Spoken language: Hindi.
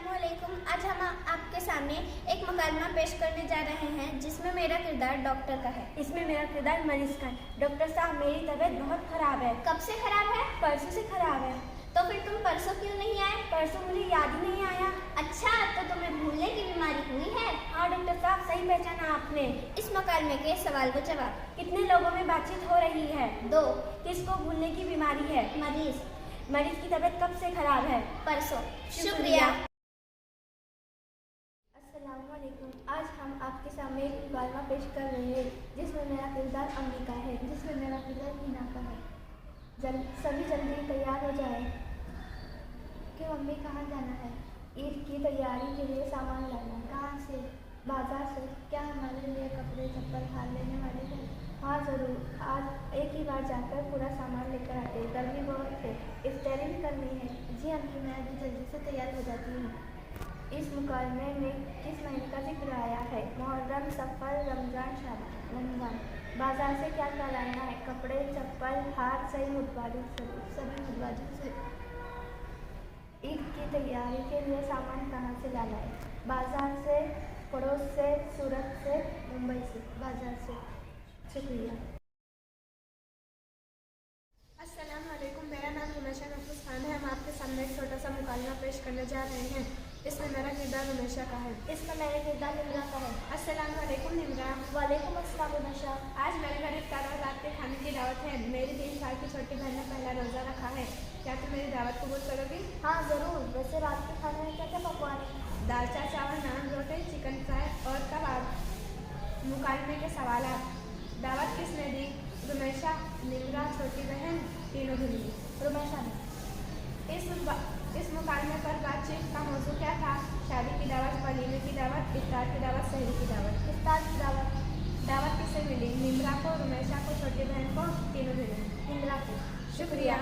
अस्सलामुअलैकुम। आज हम आपके सामने एक मुकालमा पेश करने जा रहे हैं जिसमें मेरा किरदार डॉक्टर का है। इसमें मेरा किरदार मरीज का है। डॉक्टर साहब, मेरी तबीयत बहुत खराब है। कब से खराब है? परसों से खराब है। तो फिर तुम परसों क्यों नहीं आए? परसों मुझे याद ही नहीं आया। अच्छा, तो तुम्हें भूलने की बीमारी हुई है? हाँ डॉक्टर साहब, सही पहचाना आपने। इस मुकालमे के सवाल व जवाब। कितने लोगों में बातचीत हो रही है? 2। किसको भूलने की बीमारी है? मरीज की तबीयत कब से खराब है? परसों। शुक्रिया। अस्सलामुअलैकुम। आज हम आपके सामने एक मुकालमा पेश कर रहे हैं जिसमें मेरा किरदार अम्बिका है, जिसमें मेरा किरदार हीना का है। सभी जल्दी तैयार हो जाएं। कि मम्मी कहाँ जाना है? ईद की तैयारी के लिए सामान लाना। कहाँ से? बाजार से। क्या हमारे लिए कपड़े चप्पल हार लेने वाले हैं? हाँ ज़रूर, आज एक ही बार जाकर पूरा सामान लेकर आते। गर्मी बहुत है, स्टेरिंग करनी है। जी अम्मी, मैं अभी जल्दी से तैयार हो जाती हूँ। इस मुकालमे में किस महीने का जिक्र आया है? मुहर्रम, सफ़र, रमज़ान, शाबान। रमज़ान। बाजार से क्या क्या लाना है? कपड़े चप्पल हार सभी मुतवाजिब से। ईद की तैयारी के लिए सामान कहाँ से लाना है? बाजार से, पड़ोस से, सूरत से, मुंबई से। बाजार से। शुक्रिया। अस्सलामुअलैकुम। मेरा नाम हिमेशा नफूस खान है। हम आपके सामने एक छोटा सा मुकालमा पेश करने जा रहे हैं। इसमें मेरा किरदार हमेशा का है। इसमें मेरा किरदार निम्रा का है। अस्सलामुअलैकुम निम्रा। वालेकुम अस्सलाम हमेशा। आज मेरे घर इफ्तार और रात के खाने की दावत है। मेरी 3 साल की छोटी बहन ने पहला रोज़ा रखा है। क्या तुम मेरी दावत कबूल करोगी? हाँ ज़रूर। वैसे रात के खाने में क्या क्या पकवान है? दाल चावल, नान, रोटी, चिकन फ्राई और कबाब। मुकालमे के सवालात। दावत किसने दी? रुमैशा, निम्रा, छोटी बहन, तीनों भिड़ी। रुमैशा ने। इस मुकालमे पर बातचीत का मौजू क्या था? शादी की दावत, वलीमे की दावत, इफ्तार की दावत, सहरी की दावत। इफ्तार की दावत। दावत किसे मिली? निम्रा को, रुमैशा को, छोटी बहन को, तीनों भिड़ी। निम्रा को। शुक्रिया।